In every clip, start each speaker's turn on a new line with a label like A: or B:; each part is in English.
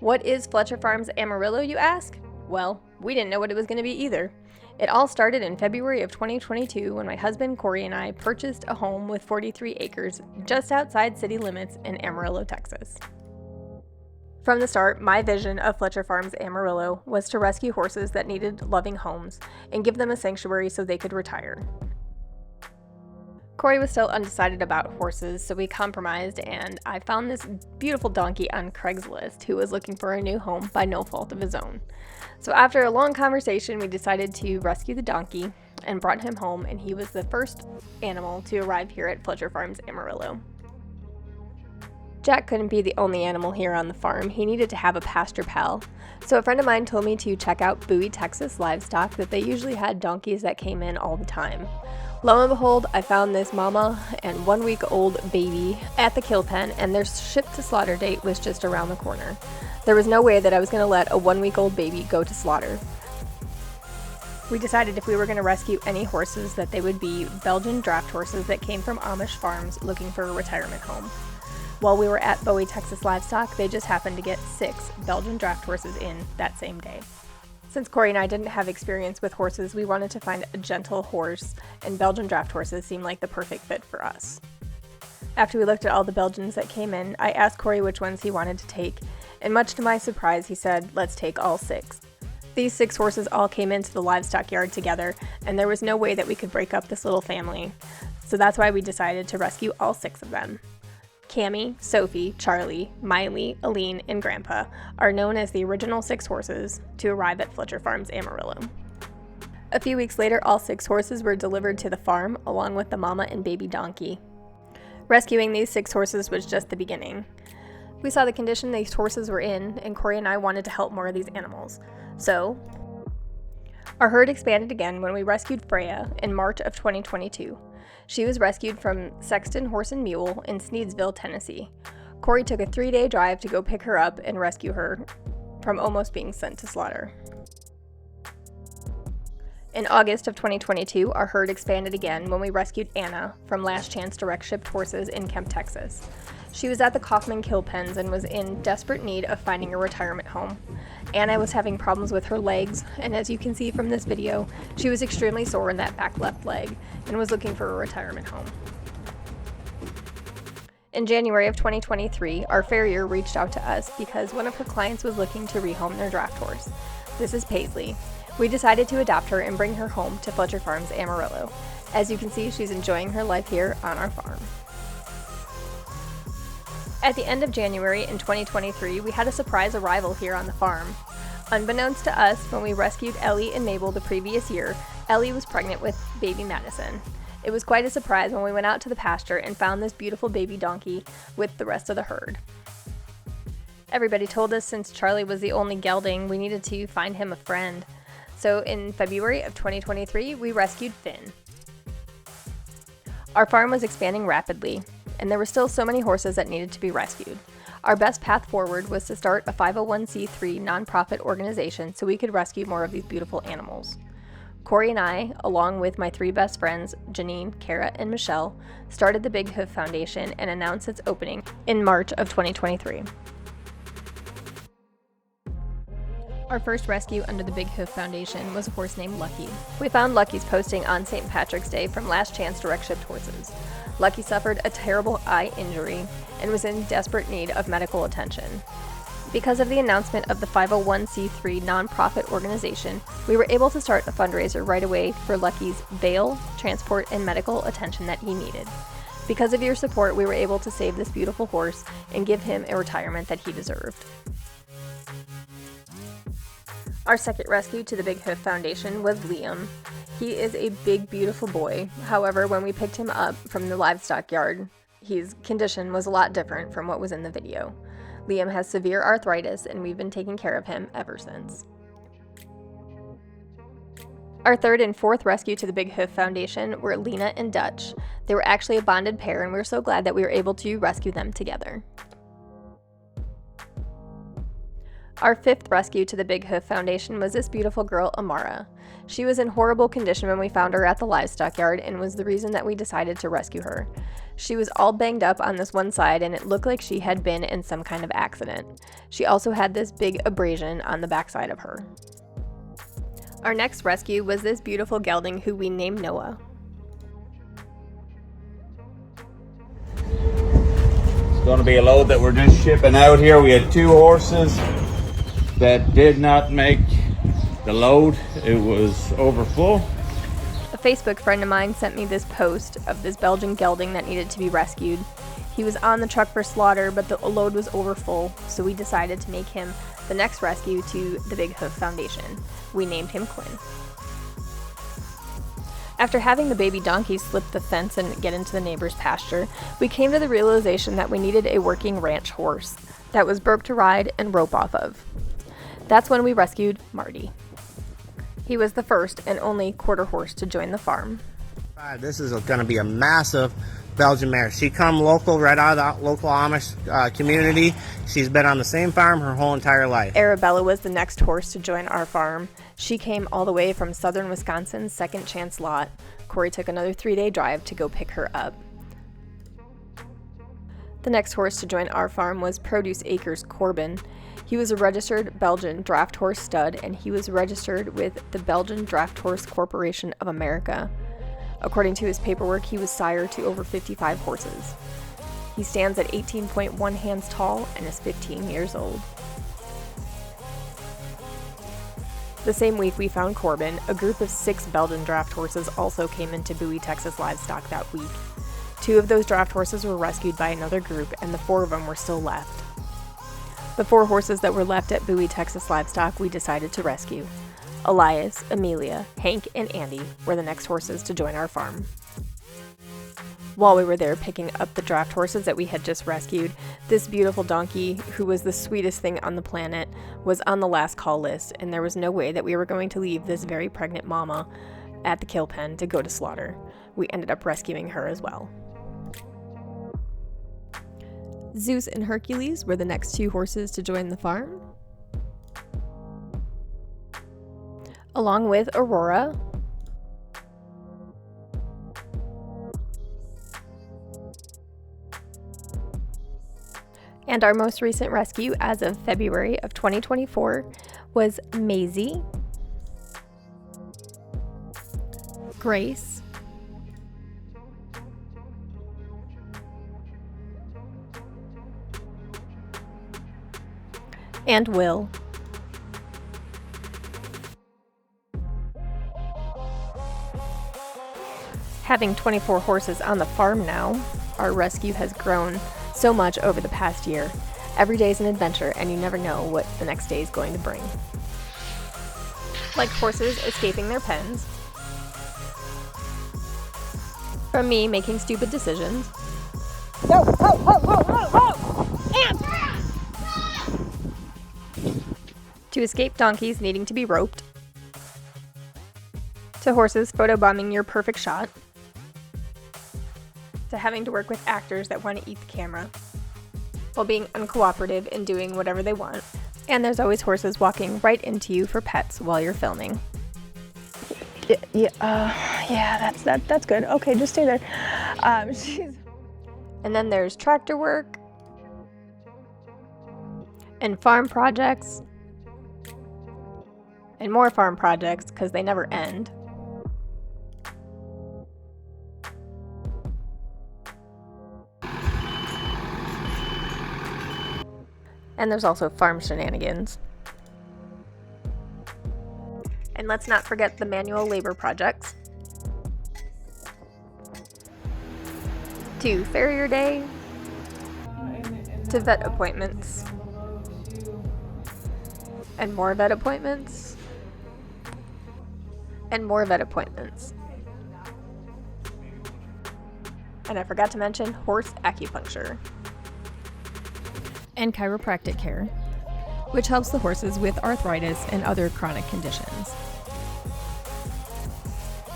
A: What is Fletcher Farms Amarillo, you ask? Well, we didn't know what it was going to be either. It all started in February of 2022 when my husband Cory and I purchased a home with 43 acres just outside city limits in Amarillo, Texas. From the start, my vision of Fletcher Farms Amarillo was to rescue horses that needed loving homes and give them a sanctuary so they could retire. Cory was still undecided about horses, so we compromised, and I found this beautiful donkey on Craigslist who was looking for a new home by no fault of his own. So after a long conversation, we decided to rescue the donkey and brought him home, and he was the first animal to arrive here at Fletcher Farms Amarillo. Jack couldn't be the only animal here on the farm. He needed to have a pasture pal. So a friend of mine told me to check out Bowie, Texas livestock, that they usually had donkeys that came in all the time. Lo and behold, I found this mama and 1 week old baby at the kill pen, and their ship to slaughter date was just around the corner. There was no way that I was going to let a 1 week old baby go to slaughter. We decided if we were going to rescue any horses that they would be Belgian draft horses that came from Amish farms looking for a retirement home. While we were at Bowie, Texas livestock, they just happened to get 6 Belgian draft horses in that same day. Since Cory and I didn't have experience with horses, we wanted to find a gentle horse, and Belgian draft horses seemed like the perfect fit for us. After we looked at all the Belgians that came in, I asked Cory which ones he wanted to take, and much to my surprise, he said, "Let's take all 6. These 6 horses all came into the livestock yard together, and there was no way that we could break up this little family, so that's why we decided to rescue all 6 of them. Cammie, Sophie, Charlie, Miley, Aline, and Grandpa are known as the original 6 horses to arrive at Fletcher Farms Amarillo. A few weeks later, all 6 horses were delivered to the farm along with the mama and baby donkey. Rescuing these 6 horses was just the beginning. We saw the condition these horses were in, and Cory and I wanted to help more of these animals. So, our herd expanded again when we rescued Freya in March of 2022. She was rescued from Sexton Horse and Mule in Sneedsville, Tennessee. Cory took a 3-day drive to go pick her up and rescue her from almost being sent to slaughter. In August of 2022, our herd expanded again when we rescued Anna from Last Chance Direct Shipped Horses in Kemp, Texas. She was at the Kaufman Kill Pens and was in desperate need of finding a retirement home. Anna was having problems with her legs, and as you can see from this video, she was extremely sore in that back left leg and was looking for a retirement home. In January of 2023, our farrier reached out to us because one of her clients was looking to rehome their draft horse. This is Paisley. We decided to adopt her and bring her home to Fletcher Farms Amarillo. As you can see, she's enjoying her life here on our farm. At the end of January in 2023, we had a surprise arrival here on the farm. Unbeknownst to us, when we rescued Ellie and Mabel the previous year, Ellie was pregnant with baby Madison. It was quite a surprise when we went out to the pasture and found this beautiful baby donkey with the rest of the herd. Everybody told us since Charlie was the only gelding, we needed to find him a friend. So in February of 2023, we rescued Finn. Our farm was expanding rapidly, and there were still so many horses that needed to be rescued. Our best path forward was to start a 501c3 nonprofit organization so we could rescue more of these beautiful animals. Cory and I, along with my 3 best friends, Janine, Kara, and Michelle, started the Big Hoof Foundation and announced its opening in March of 2023. Our first rescue under the Big Hoof Foundation was a horse named Lucky. We found Lucky's posting on St. Patrick's Day from Last Chance Direct Shipped Horses. Lucky suffered a terrible eye injury and was in desperate need of medical attention. Because of the announcement of the 501c3 nonprofit organization, we were able to start a fundraiser right away for Lucky's bail, transport, and medical attention that he needed. Because of your support, we were able to save this beautiful horse and give him a retirement that he deserved. Our second rescue to the Big Hoof Foundation was Liam. He is a big, beautiful boy. However, when we picked him up from the livestock yard, his condition was a lot different from what was in the video. Liam has severe arthritis, and we've been taking care of him ever since. Our third and fourth rescue to the Big Hoof Foundation were Lena and Dutch. They were actually a bonded pair, and we're so glad that we were able to rescue them together. Our fifth rescue to the Big Hoof Foundation was this beautiful girl, Amara. She was in horrible condition when we found her at the livestock yard and was the reason that we decided to rescue her. She was all banged up on this one side and it looked like she had been in some kind of accident. She also had this big abrasion on the backside of her. Our next rescue was this beautiful gelding who we named Noah.
B: It's going to be a load that we're just shipping out here. We had 2 horses that did not make the load. It was overfull.
A: A Facebook friend of mine sent me this post of this Belgian gelding that needed to be rescued. He was on the truck for slaughter, but the load was overfull, so we decided to make him the next rescue to the Big Hoof Foundation. We named him Quinn. After having the baby donkey slip the fence and get into the neighbor's pasture, we came to the realization that we needed a working ranch horse that was broke to ride and rope off of. That's when we rescued Marty. He was the first and only quarter horse to join the farm.
C: This is going to be a massive Belgian mare. She come local, right out of the local Amish community. She's been on the same farm her whole entire life.
A: Arabella was the next horse to join our farm. She came all the way from southern Wisconsin's Second Chance lot. Cory took another 3-day drive to go pick her up. The next horse to join our farm was Produce Acres Corbin. He was a registered Belgian draft horse stud, and he was registered with the Belgian Draft Horse Corporation of America. According to his paperwork, he was sire to over 55 horses. He stands at 18.1 hands tall and is 15 years old. The same week we found Corbin, a group of 6 Belgian draft horses also came into Bowie, Texas livestock that week. 2 of those draft horses were rescued by another group, and the 4 of them were still left. The 4 horses that were left at Bowie, Texas livestock we decided to rescue. Elias, Amelia, Hank, and Andy were the next horses to join our farm. While we were there picking up the draft horses that we had just rescued, this beautiful donkey, who was the sweetest thing on the planet, was on the last call list, and there was no way that we were going to leave this very pregnant mama at the kill pen to go to slaughter. We ended up rescuing her as well. Zeus and Hercules were the next 2 horses to join the farm, along with Aurora, and our most recent rescue as of February of 2024 was Maisie, Grace, and Will. Having 24 horses on the farm now, our rescue has grown so much over the past year. Every day is an adventure, and you never know what the next day is going to bring. Like horses escaping their pens, from me making stupid decisions, to escape donkeys needing to be roped, to horses photobombing your perfect shot, to having to work with actors that want to eat the camera, while being uncooperative and doing whatever they want. And there's always horses walking right into you for pets while you're filming.
D: Yeah, that's good. Okay, just stay there.
A: And then there's tractor work, and farm projects, and more farm projects because they never end. And there's also farm shenanigans. And let's not forget the manual labor projects. To farrier day, to vet appointments, and more vet appointments, and more vet appointments. And I forgot to mention horse acupuncture. And chiropractic care, which helps the horses with arthritis and other chronic conditions.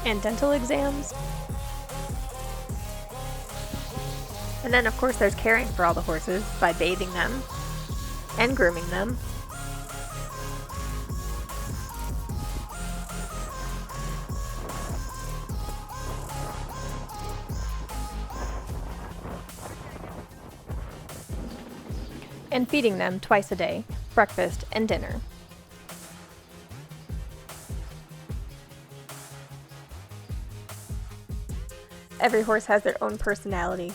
A: And dental exams. And then of course there's caring for all the horses by bathing them and grooming them and feeding them twice a day, breakfast and dinner. Every horse has their own personality.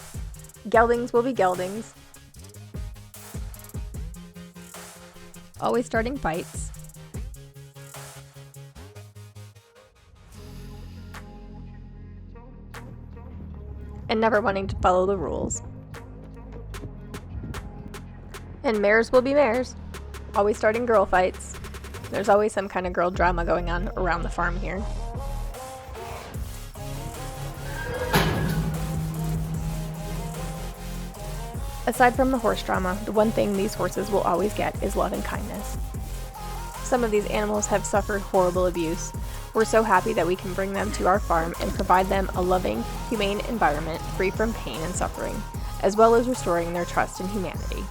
A: Geldings will be geldings, always starting fights, and never wanting to follow the rules. And mares will be mares, always starting girl fights. There's always some kind of girl drama going on around the farm here. Aside from the horse drama, the one thing these horses will always get is love and kindness. Some of these animals have suffered horrible abuse. We're so happy that we can bring them to our farm and provide them a loving, humane environment free from pain and suffering, as well as restoring their trust in humanity.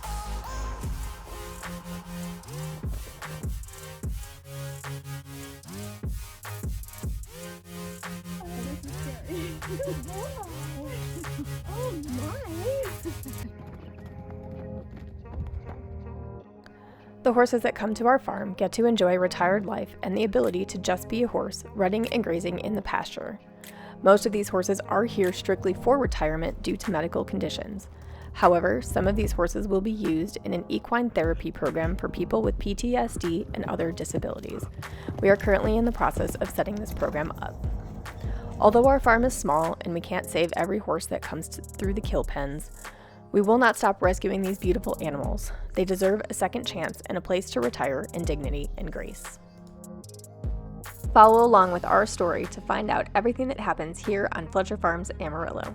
A: The horses that come to our farm get to enjoy retired life and the ability to just be a horse, rutting and grazing in the pasture. Most of these horses are here strictly for retirement due to medical conditions. However, some of these horses will be used in an equine therapy program for people with PTSD and other disabilities. We are currently in the process of setting this program up. Although our farm is small and we can't save every horse that comes through the kill pens, we will not stop rescuing these beautiful animals. They deserve a second chance and a place to retire in dignity and grace. Follow along with our story to find out everything that happens here on Fletcher Farms Amarillo.